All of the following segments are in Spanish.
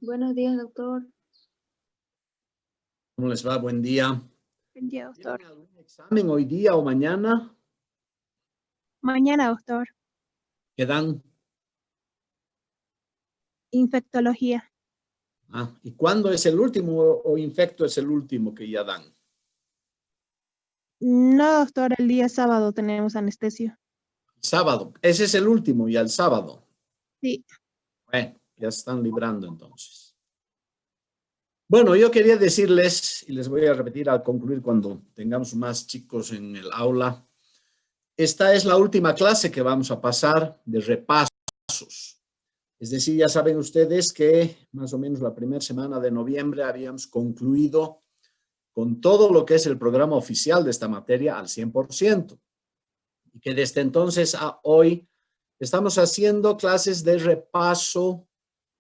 Buenos días, doctor. ¿Cómo les va? Buen día. Buen día, doctor. ¿Tienen algún examen hoy día o mañana? Mañana, doctor. ¿Qué dan? Infectología. ¿Y cuándo es el último o infecto es el último que ya dan? No, doctor, el día sábado tenemos anestesio. Sábado. Ese es el último y el sábado. Sí. Bueno, ya están librando entonces. Bueno, yo quería decirles, y les voy a repetir al concluir cuando tengamos más chicos en el aula, esta es la última clase que vamos a pasar de repasos. Es decir, ya saben ustedes que más o menos la primera semana de noviembre habíamos concluido con todo lo que es el programa oficial de esta materia al 100%. Y que desde entonces a hoy estamos haciendo clases de repaso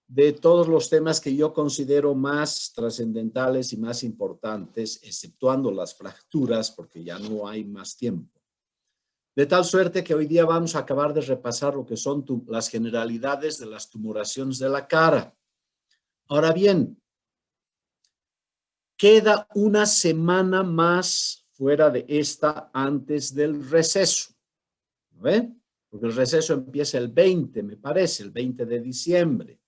de todos los temas que yo considero más trascendentales y más importantes, exceptuando las fracturas, porque ya no hay más tiempo. De tal suerte que hoy día vamos a acabar de repasar lo que son las generalidades de las tumoraciones de la cara. Ahora bien, queda una semana más fuera de esta antes del receso. ¿Ve? Porque el receso empieza el 20, me parece, el 20 de diciembre.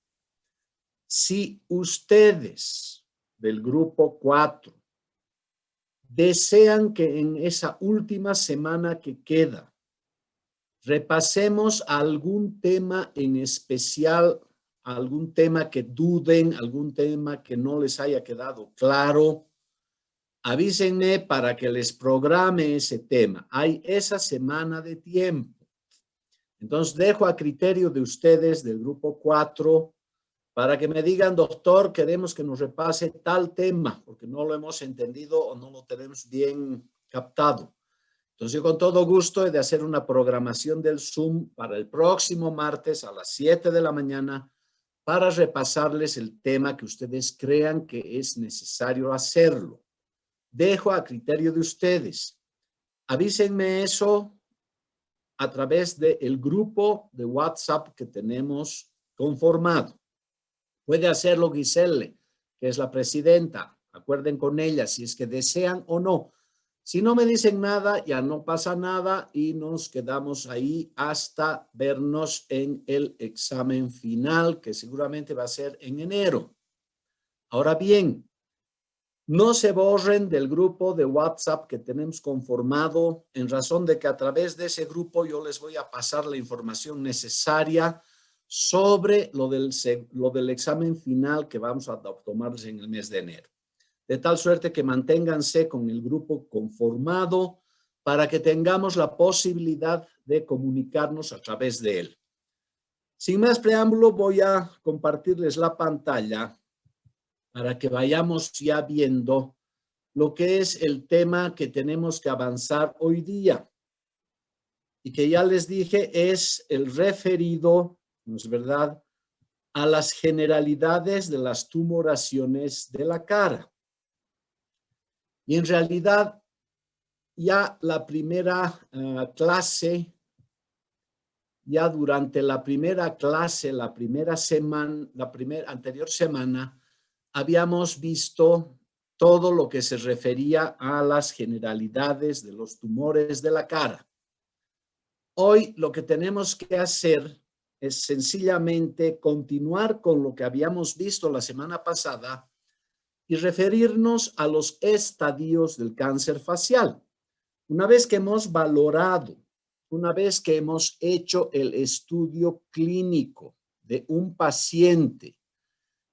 Si ustedes del grupo 4 desean que en esa última semana que queda repasemos algún tema en especial, algún tema que duden, algún tema que no les haya quedado claro, avísenme para que les programe ese tema. Hay esa semana de tiempo. Entonces dejo a criterio de ustedes del grupo 4 para que me digan, doctor, queremos que nos repase tal tema, porque no lo hemos entendido o no lo tenemos bien captado. Entonces, yo con todo gusto he de hacer una programación del Zoom para el próximo martes a las 7 de la mañana para repasarles el tema que ustedes crean que es necesario hacerlo. Dejo a criterio de ustedes. Avísenme eso a través del grupo de WhatsApp que tenemos conformado. Puede hacerlo Giselle, que es la presidenta. Acuerden con ella si es que desean o no. Si no me dicen nada, ya no pasa nada y nos quedamos ahí hasta vernos en el examen final, que seguramente va a ser en enero. Ahora bien, no se borren del grupo de WhatsApp que tenemos conformado en razón de que a través de ese grupo yo les voy a pasar la información necesaria sobre lo del examen final que vamos a tomarles en el mes de enero. De tal suerte que manténganse con el grupo conformado para que tengamos la posibilidad de comunicarnos a través de él. Sin más preámbulo, voy a compartirles la pantalla para que vayamos ya viendo lo que es el tema que tenemos que avanzar hoy día. Y que ya les dije es el referido, ¿no es verdad?, a las generalidades de las tumoraciones de la cara. Y en realidad, ya la primera clase, ya durante la primera clase, la primera semana, anterior semana, habíamos visto todo lo que se refería a las generalidades de los tumores de la cara. Hoy lo que tenemos que hacer es sencillamente continuar con lo que habíamos visto la semana pasada y referirnos a los estadios del cáncer facial. Una vez que hemos valorado, una vez que hemos hecho el estudio clínico de un paciente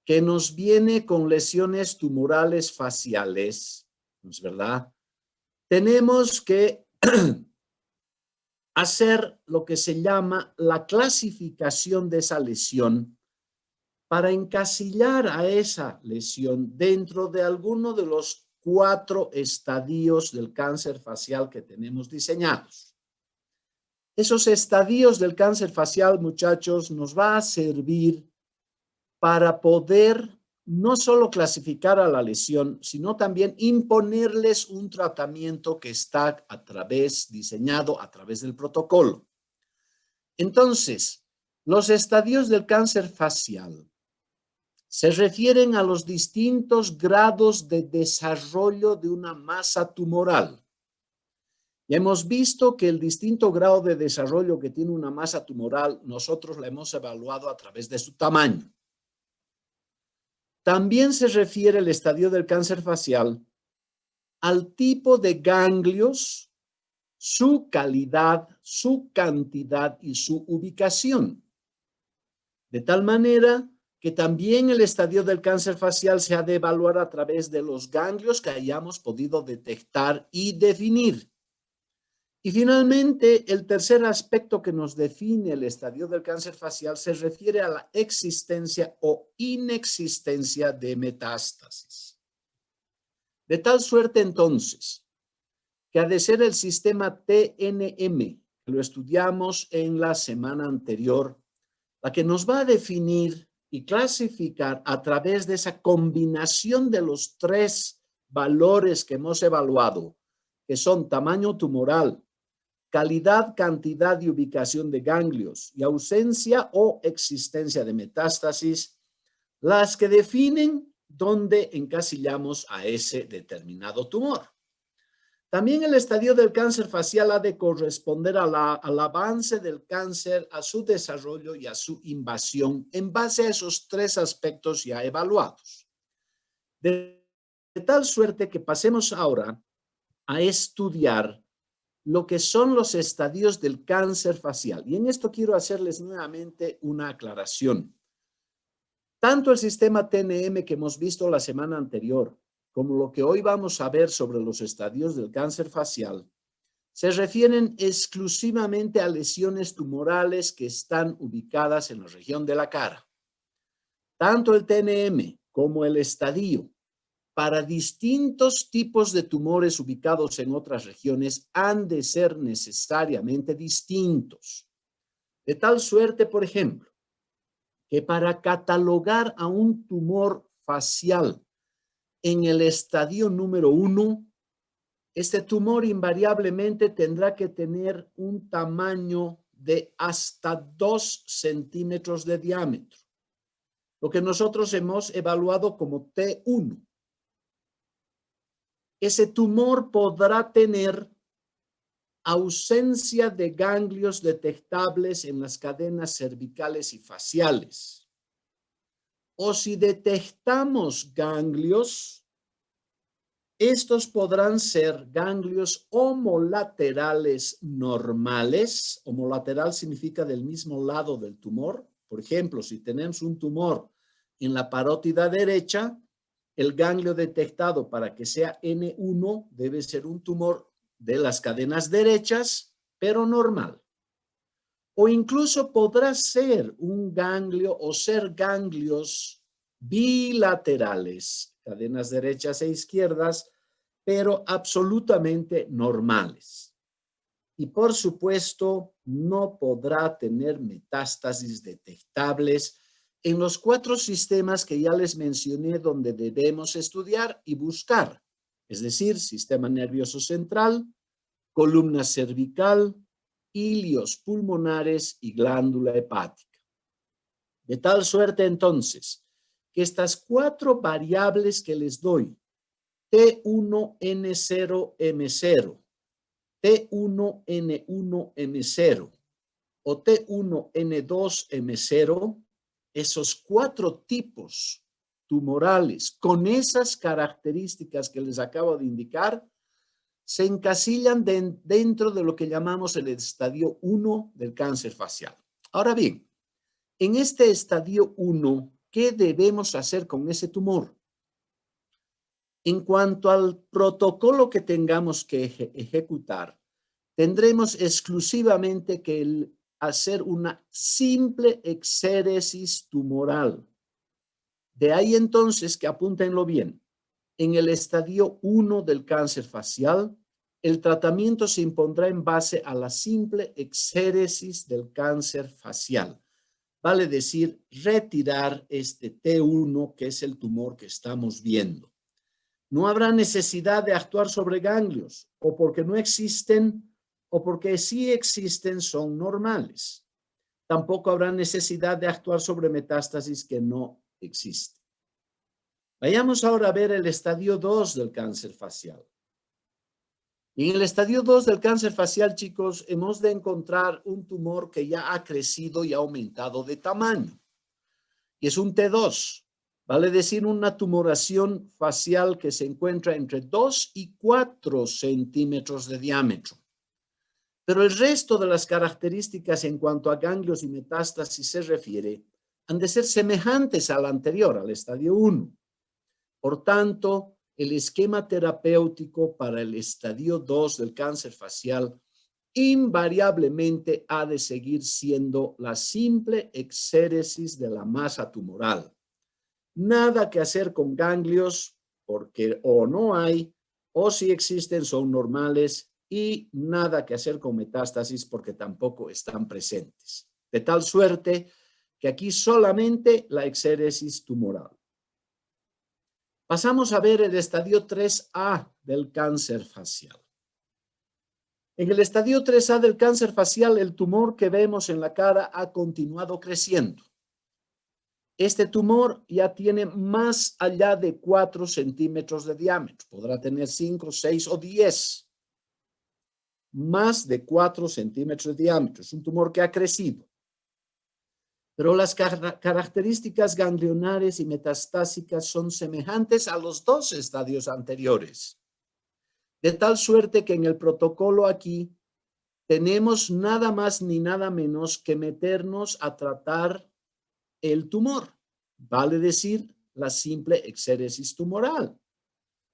que nos viene con lesiones tumorales faciales, ¿no es verdad? Tenemos que hacer lo que se llama la clasificación de esa lesión para encasillar a esa lesión dentro de alguno de los 4 estadios del cáncer facial que tenemos diseñados. Esos estadios del cáncer facial, muchachos, nos va a servir para poder no solo clasificar a la lesión, sino también imponerles un tratamiento que está diseñado a través del protocolo. Entonces, los estadios del cáncer facial se refieren a los distintos grados de desarrollo de una masa tumoral. Ya hemos visto que el distinto grado de desarrollo que tiene una masa tumoral, nosotros la hemos evaluado a través de su tamaño. También se refiere el estadio del cáncer facial al tipo de ganglios, su calidad, su cantidad y su ubicación. De tal manera que también el estadio del cáncer facial se ha de evaluar a través de los ganglios que hayamos podido detectar y definir. Y finalmente, el tercer aspecto que nos define el estadio del cáncer facial se refiere a la existencia o inexistencia de metástasis. De tal suerte, entonces, que ha de ser el sistema TNM, que lo estudiamos en la semana anterior, la que nos va a definir y clasificar a través de esa combinación de los tres valores que hemos evaluado, que son tamaño tumoral, calidad, cantidad y ubicación de ganglios y ausencia o existencia de metástasis, las que definen dónde encasillamos a ese determinado tumor. También el estadio del cáncer facial ha de corresponder al avance del cáncer, a su desarrollo y a su invasión en base a esos tres aspectos ya evaluados. De tal suerte que pasemos ahora a estudiar lo que son los estadios del cáncer facial. Y en esto quiero hacerles nuevamente una aclaración. Tanto el sistema TNM que hemos visto la semana anterior, como lo que hoy vamos a ver sobre los estadios del cáncer facial, se refieren exclusivamente a lesiones tumorales que están ubicadas en la región de la cara. Tanto el TNM como el estadio para distintos tipos de tumores ubicados en otras regiones han de ser necesariamente distintos. De tal suerte, por ejemplo, que para catalogar a un tumor facial en el estadio número 1, este tumor invariablemente tendrá que tener un tamaño de hasta 2 centímetros de diámetro, lo que nosotros hemos evaluado como T1. Ese tumor podrá tener ausencia de ganglios detectables en las cadenas cervicales y faciales. O si detectamos ganglios, estos podrán ser ganglios homolaterales normales. Homolateral significa del mismo lado del tumor. Por ejemplo, si tenemos un tumor en la parótida derecha, el ganglio detectado para que sea N1 debe ser un tumor de las cadenas derechas, pero normal. O incluso podrá ser un ganglio o ser ganglios bilaterales, cadenas derechas e izquierdas, pero absolutamente normales. Y por supuesto, no podrá tener metástasis detectables en los 4 sistemas que ya les mencioné donde debemos estudiar y buscar, es decir, sistema nervioso central, columna cervical, ilios pulmonares y glándula hepática. De tal suerte entonces que estas 4 variables que les doy, T1N0M0, T1N1M0 o T1N2M0, esos 4 tipos tumorales con esas características que les acabo de indicar, se encasillan dentro de lo que llamamos el estadio 1 del cáncer facial. Ahora bien, en este estadio 1, ¿qué debemos hacer con ese tumor? En cuanto al protocolo que tengamos que ejecutar, tendremos exclusivamente que hacer una simple exéresis tumoral. De ahí entonces que apúntenlo bien. En el estadio 1 del cáncer facial, el tratamiento se impondrá en base a la simple exéresis del cáncer facial. Vale decir, retirar este T1, que es el tumor que estamos viendo. No habrá necesidad de actuar sobre ganglios, o porque no existen, o porque sí existen, son normales. Tampoco habrá necesidad de actuar sobre metástasis que no existen. Vayamos ahora a ver el estadio 2 del cáncer facial. En el estadio 2 del cáncer facial, chicos, hemos de encontrar un tumor que ya ha crecido y ha aumentado de tamaño. Y es un T2, vale decir una tumoración facial que se encuentra entre 2 y 4 centímetros de diámetro. Pero el resto de las características en cuanto a ganglios y metástasis se refiere, han de ser semejantes al anterior, al estadio 1. Por tanto, el esquema terapéutico para el estadio 2 del cáncer facial invariablemente ha de seguir siendo la simple exéresis de la masa tumoral. Nada que hacer con ganglios, porque o no hay, o si existen son normales, y nada que hacer con metástasis porque tampoco están presentes. De tal suerte que aquí solamente la exéresis tumoral. Pasamos a ver el estadio 3A del cáncer facial. En el estadio 3A del cáncer facial, el tumor que vemos en la cara ha continuado creciendo. Este tumor ya tiene más allá de 4 centímetros de diámetro. Podrá tener 5, 6 o 10. Más de 4 centímetros de diámetro. Es un tumor que ha crecido. Pero las características ganglionares y metastásicas son semejantes a los dos estadios anteriores. De tal suerte que en el protocolo aquí tenemos nada más ni nada menos que meternos a tratar el tumor. Vale decir, la simple exéresis tumoral.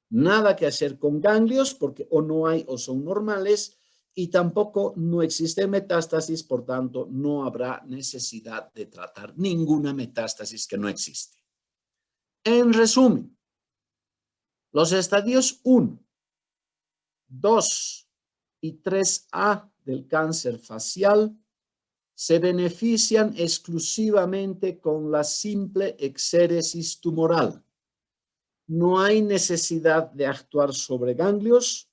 Nada que hacer con ganglios porque o no hay o son normales, y tampoco no existe metástasis, por tanto, no habrá necesidad de tratar ninguna metástasis que no existe. En resumen, los estadios 1, 2 y 3A del cáncer facial se benefician exclusivamente con la simple exéresis tumoral. No hay necesidad de actuar sobre ganglios,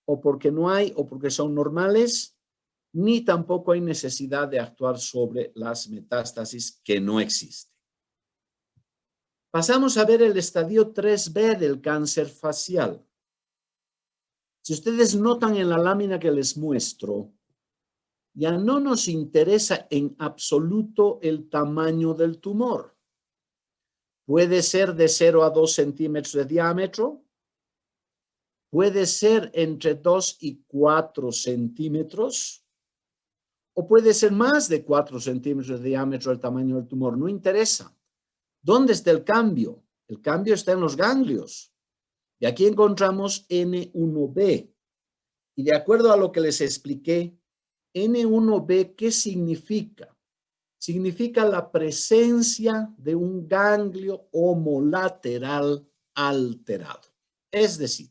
o porque no hay o porque son normales, ni tampoco hay necesidad de actuar sobre las metástasis que no existen. Pasamos a ver el estadio 3B del cáncer facial. Si ustedes notan en la lámina que les muestro, ya no nos interesa en absoluto el tamaño del tumor. Puede ser de 0 a 2 centímetros de diámetro, puede ser entre 2 y 4 centímetros, o puede ser más de 4 centímetros de diámetro el tamaño del tumor, no interesa. ¿Dónde está el cambio? El cambio está en los ganglios. Y aquí encontramos N1B. Y de acuerdo a lo que les expliqué, N1B, ¿qué significa? Significa la presencia de un ganglio homolateral alterado. Es decir,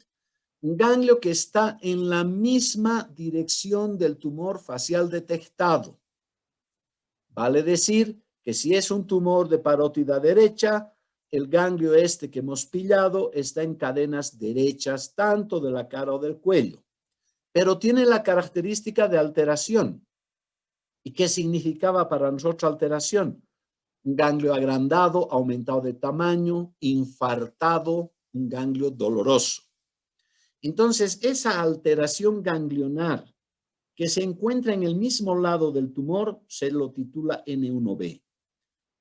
un ganglio que está en la misma dirección del tumor facial detectado. Vale decir que si es un tumor de parótida derecha, el ganglio este que hemos pillado está en cadenas derechas tanto de la cara o del cuello, pero tiene la característica de alteración. ¿Y qué significaba para nosotros alteración? Un ganglio agrandado, aumentado de tamaño, infartado, un ganglio doloroso. Entonces, esa alteración ganglionar que se encuentra en el mismo lado del tumor se lo titula N1B.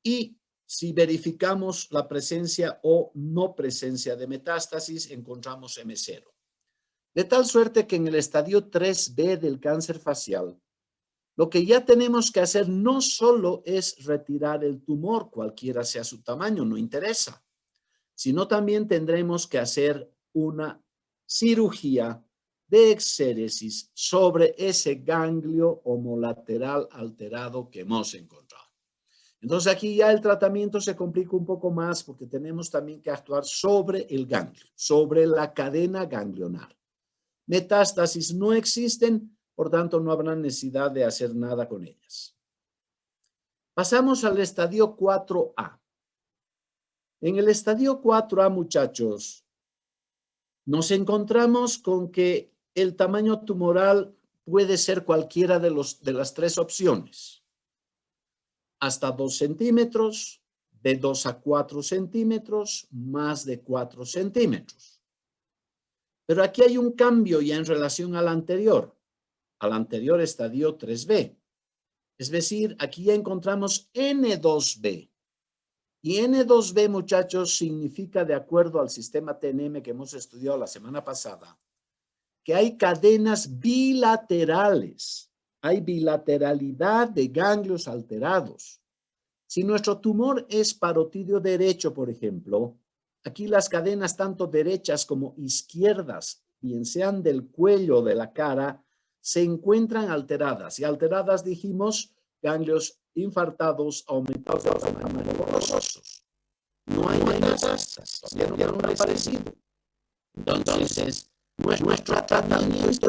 Y si verificamos la presencia o no presencia de metástasis, encontramos M0. De tal suerte que en el estadio 3B del cáncer facial, lo que ya tenemos que hacer no solo es retirar el tumor, cualquiera sea su tamaño, no interesa, sino también tendremos que hacer una cirugía de exéresis sobre ese ganglio homolateral alterado que hemos encontrado. Entonces aquí ya el tratamiento se complica un poco más porque tenemos también que actuar sobre el ganglio, sobre la cadena ganglionar. Metástasis no existen, por tanto no habrá necesidad de hacer nada con ellas. Pasamos al estadio 4A. En el estadio 4A, muchachos, nos encontramos con que el tamaño tumoral puede ser cualquiera de las tres opciones. Hasta 2 centímetros, de 2 a 4 centímetros, más de 4 centímetros. Pero aquí hay un cambio ya en relación al anterior estadio 3B. Es decir, aquí ya encontramos N2B. Y N2B, muchachos, significa, de acuerdo al sistema TNM que hemos estudiado la semana pasada, que hay cadenas bilaterales. Hay bilateralidad de ganglios alterados. Si nuestro tumor es parotidio derecho, por ejemplo, aquí las cadenas tanto derechas como izquierdas, bien sean del cuello o de la cara, se encuentran alteradas. Y alteradas dijimos ganglios infartados, aumentados de tamaño borrosos. No hay metástasis, ya no han aparecido. Entonces, nuestro tratamiento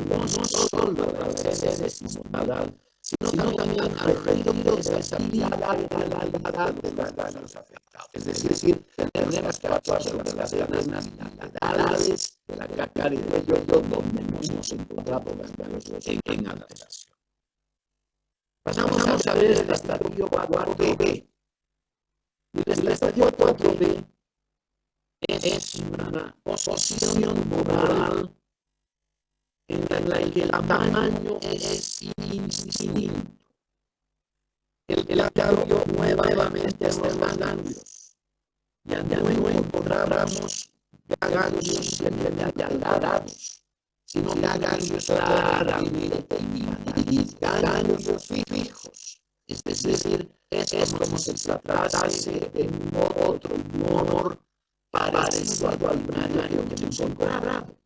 no solo para la esclerosis multiple, sino también al retiro de esa bilateralidad de los ganglios afectados. Es decir, tenemos que actuar sobre las cadenas bilaterales de la cara y del cuello donde hemos encontrado los ganglios en alteración. Pasamos a ver el estadio 4B. El estadio 4B es una posición moral en la que el tamaño es indistinto. El cambio nuevamente está en los ganglios. Ya no encontramos ganglios simplemente alterados, sino ganglios claramente y ganglios fijos. Es decir, es como si se tratase de otro tumor parecido al binario que hemos encontrado.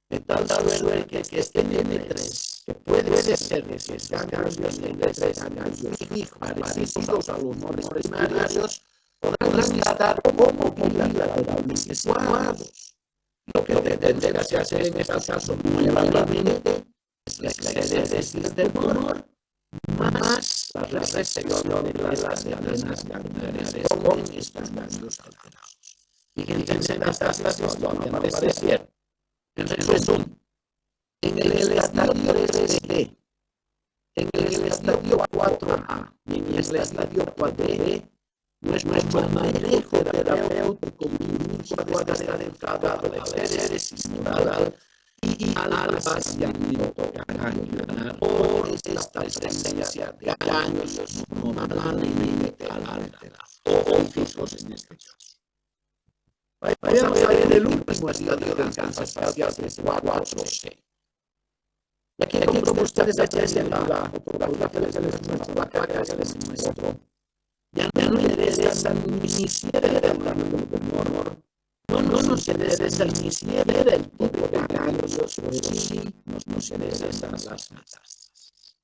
De tal suerte que este M3, que puede ser que es ganglios M3, ganglios fijos, parecidos a los tumores primarios, podrán estar como bilateralmente situados. Lo que tendrá que hacer en este caso nuevamente es la esclerosis del tumor más la resección de las cadenas ganglionares con estos ganglios alterados. Fíjense en esta situación que aparece. En resumen, en el estadio 3B, en el estadio 4A y en el estadio 4B, nuestro manejo terapéutico clínico puede estar enfocado a la esclerosis moral y al vaciamiento ganglionar por esta presencia de ganglios normalmente alterados o fijos en este caso. Vayamos a ver el último estadio del cáncer espacial, que es 4C. Y aquí como ustedes aprecian la fotografía que les muestro, la caca que les muestro, ya no interesa ni siquiera el tamaño del tumor, no nos interesa ni siquiera el tipo de ganglios, pero sí nos interesan las metástasis.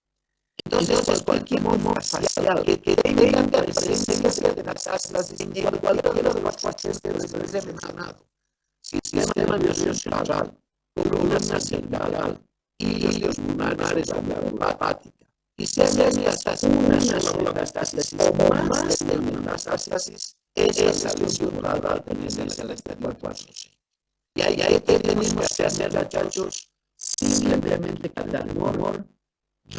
Entonces, cualquier tumor facial que tenga presencia de metástasis en cualquiera de los pacientes que les he mencionado, sistema nervioso central, columna vertebral, hilios pulmonares o médula hepática, y si hay una sola metástasis o más de metástasis, esa lesión va a tener el estadio 4C. Y ahí tenemos que hacer, muchachos, simplemente quitar el tumor,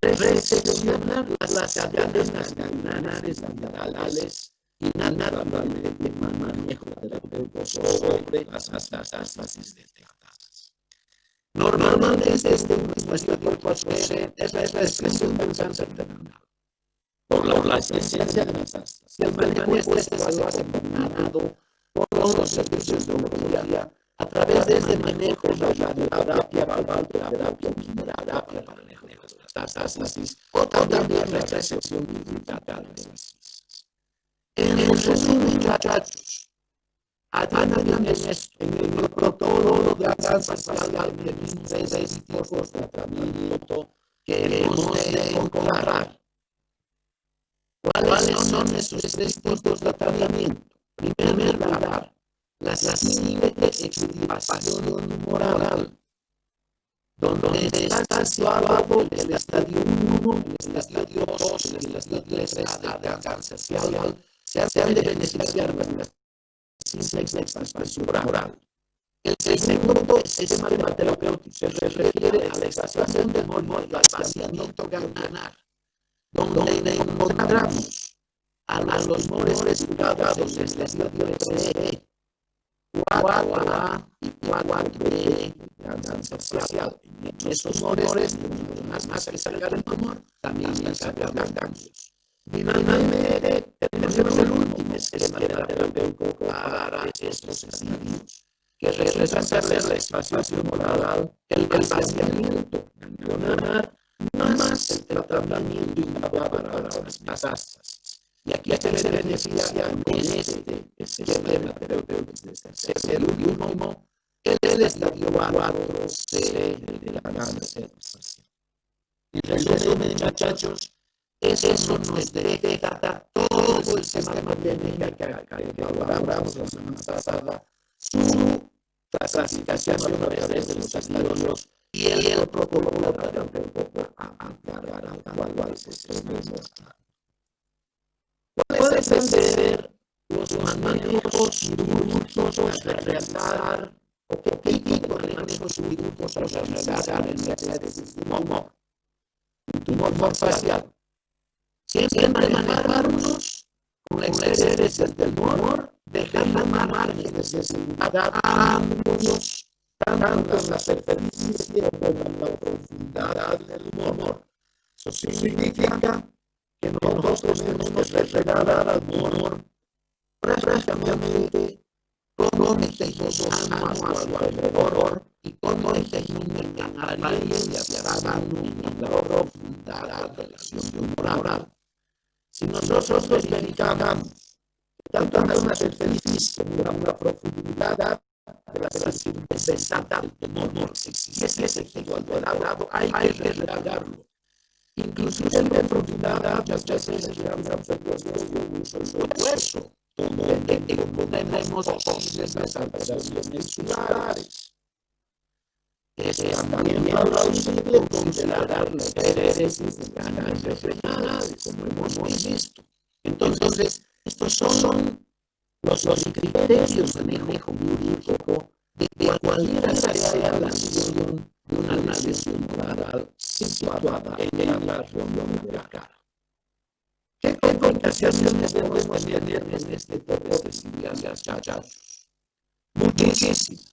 reseccionar las cadenas ganglionares laterales y naturalmente manejo terapéutico sobre las metástasis detectadas. Normalmente nuestro estadio 4C es la expresión del cáncer terminal por la presencia de metástasis. El manejo lo hace combinado con los servicios de oncología a través de este manejo de radioterapia, valvaloterapia, quimioterapia para manejo de las metástasis o también la resección digital de las cistas. En resumen, muchachos, en el protocolo de cáncer facial tenemos 6 tipos de tratamiento que hemos de encontrar. ¿Cuáles son esos 6 tipos de tratamiento? En primer lugar, la simple extirpación tumoral, donde está situado el estadio 1, el estadio 2 y el estadio 3 de cáncer facial, se han de beneficiar de la simple extirpación tumoral. El segundo sistema terapéutico se refiere a la extracción del tumor y al vaciamiento ganglionar, donde encontramos a los tumores ubicados en el estadio 3B, 4A y 4B de cáncer facial. En esos tumores, más que sacar el tumor, también sacar ganglios. Finalmente, tenemos el último esquema terapéutico para estos estadios, que retrasar el espacio moral, el vaciamiento ganglionar, más el tratamiento indicado para las metástasis. Y aquí se beneficia en este esquema terapéutico. El último, el estadio 4C de cáncer facial. En resumen, muchachos, eso nos deja todo el sistema técnico que elaboramos la semana pasada, su clasificación de los estadios y el protocolo terapéutico al cual se está. ¿Cuáles van a ser los manejos quirúrgicos a realizar o qué tipo de manejos quirúrgicos a realizar en metástasis de tumor facial? Siempre manejarnos con la excelencia del tumor, dejando márgenes de seguridad amplios, tanto en la superficie como en la profundidad del tumor. Eso significa que nosotros tenemos que regalar al tumor prácticamente todo el tejido sano a su alrededor y todo el tejido en apariencia sano en la profundidad de la lesión tumoral. Si nosotros verificamos tanto en una superficie como en la profundidad de la circunferencia del tumor, si ese tejido alterado, hay que retirarlo. Inclusive en profundidad muchas veces se alcanza el hueso, donde tenemos posibles alteraciones musculares. Es también plausible considerar las herencias de ganancias renales, como hemos visto. Entonces, estos son los criterios de manejo jurídico de cualquiera sea la lesión de una lesión tumoral situada en la región de la cara. ¿Qué complicaciones debemos tener en este tipo de cirugías, muchachos? Muchísimas.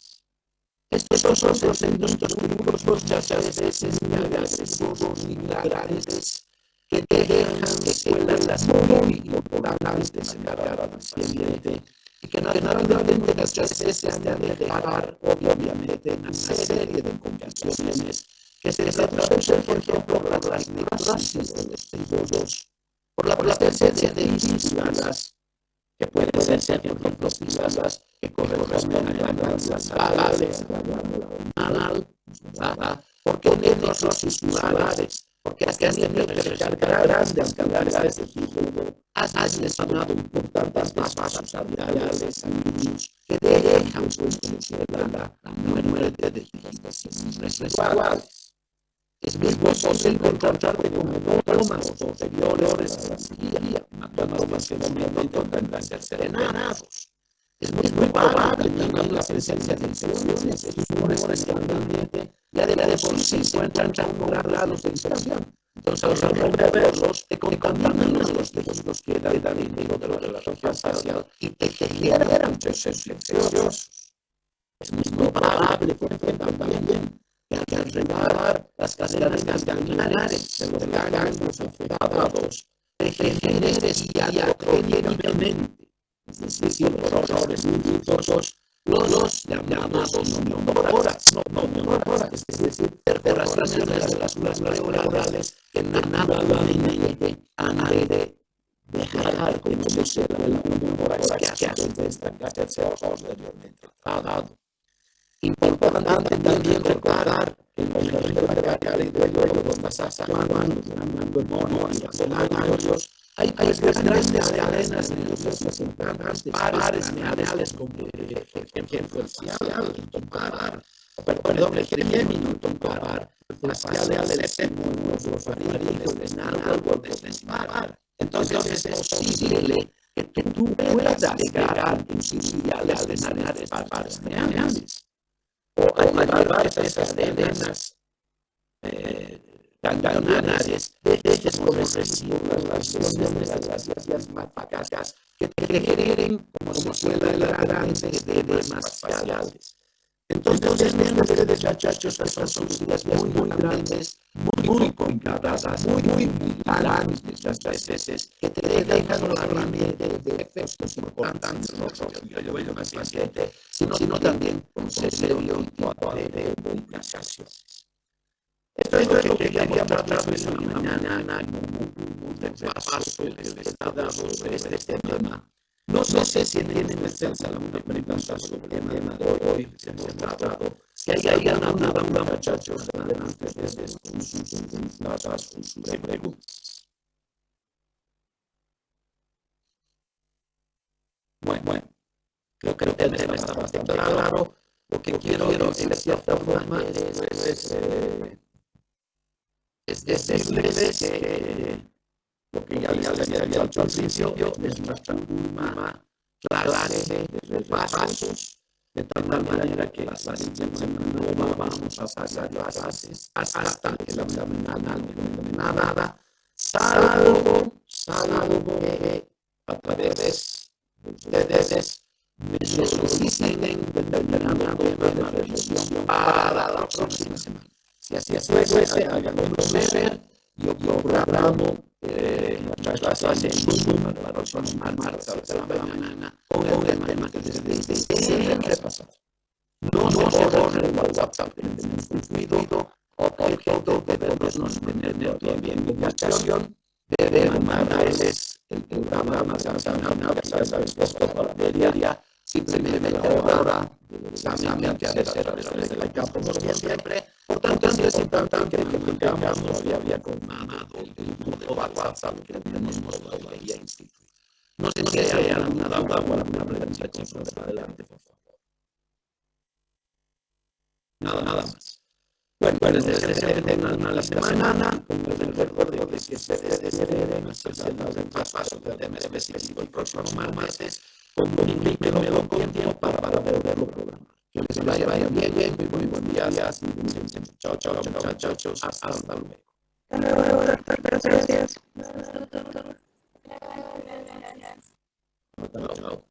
Estos son procedimientos quirúrgicos muchas veces muy agresivos y grandes que te dejan secuelas muy importantes en la cara del paciente y que naturalmente muchas veces te han de dejar, obviamente, una serie de complicaciones que se traducen, por ejemplo, por la necrosis de los tejidos, por la presencia de fístulas, que pueden ser, por ejemplo, fístulas que corresponden a las basales, anal, porque tenemos los fistulares, porque has tenido que recargar grandes cantidades de fluido, has lesionado importantes vasos arteriales sanguíneos que dejan la muerte de tejidos residuales. Es muy posible encontrarte con hematomas posteriores a la cirugía, hematomas que normalmente tendrán que ser drenados. Es muy probable también la presencia de infecciones de tumores que normalmente ya de por sí se encuentran a un grado de infección. Entonces, al removerlos, te contaminan los tejidos que quedan dentro de la relación facial y te generan procesos infecciosos. Es muy probable, por ejemplo, también que al remover las cadenas ganglionares de los ganglios afectados, te generes diacronicamente. Es decir, los errores inducidos, los llamados pneumótoras, es decir, perforaciones de las células pleurales que naturalmente han de dejar como se secuela un pneumótoras que a su vez tendrá sea posteriormente tratado. Importante también recordar que los vertebrales y los pasasanos, llamando monos, ganglios, hay grandes cadenas de nerviosas importantes, pares neurales como el facial, el tompar, perdón, el trigemino, el tompar, el facial, el séptimo, los faríngeo, el esnalgo, el desmar. Entonces es posible que tú puedas llegar inclusive a lesionar pares neurales o a llevar esas cadenas ganarias, dejes como recibo las versiones de las gracias matemáticas que te generen como secuela grandes de temas faciales. Entonces, vean ustedes, muchachos, que son soluciones muy grandes, muy complicadas, muy grandes muchas veces, que te dejan solamente de efectos importantes, no solo yo veo más paciente, sino también con serio tipo de complicaciones. Esto es lo que quería mostrarles hoy mañana, un repaso que les he dado sobre este tema. No sé si tienen ustedes alguna pregunta sobre el tema de hoy que les he mostrado. Si hay alguna duda, muchachos, adelante ustedes con sus preguntas. Bueno, creo que el tema está bastante claro. Lo que quiero en cierta forma es decirles que lo que ya les había dicho al principio es nuestra última clase de repasos, de tal manera que la siguiente semana no vamos a pasar las clases hasta que la semana no tenga nada, salvo que a través de ustedes me soliciten determinado tema de revisión para la próxima semana. Si así fuese, háganmelo saber. Yo programo nuestra clase en Zoom para la próxima martes de la mañana con el tema que ustedes quieren repasar. No se borren el WhatsApp, tenemos cuidado, objeto de podernos tener bien comunicación, debe mandarles el programa más al final, ya sabes que esto para diaria, simplemente ahora, examen que hacer a través de la campo como siempre. Por tanto, es importante que tengamos todavía confirmado el grupo de WhatsApp que tenemos todavía instituido. No sé si hay alguna duda o alguna pregunta, chicos, adelante, por favor. Nada más. Bueno, les deseo que tengan una mala semana, con el recuerdo de que ustedes deben hacer el paso del tema específico el próximo martes, comuníquenmelo con tiempo para poderlo programar. Que les vaya bien, muy buen día. Chao, muchachos. Hasta luego. Hasta luego, doctor. Gracias. Chao.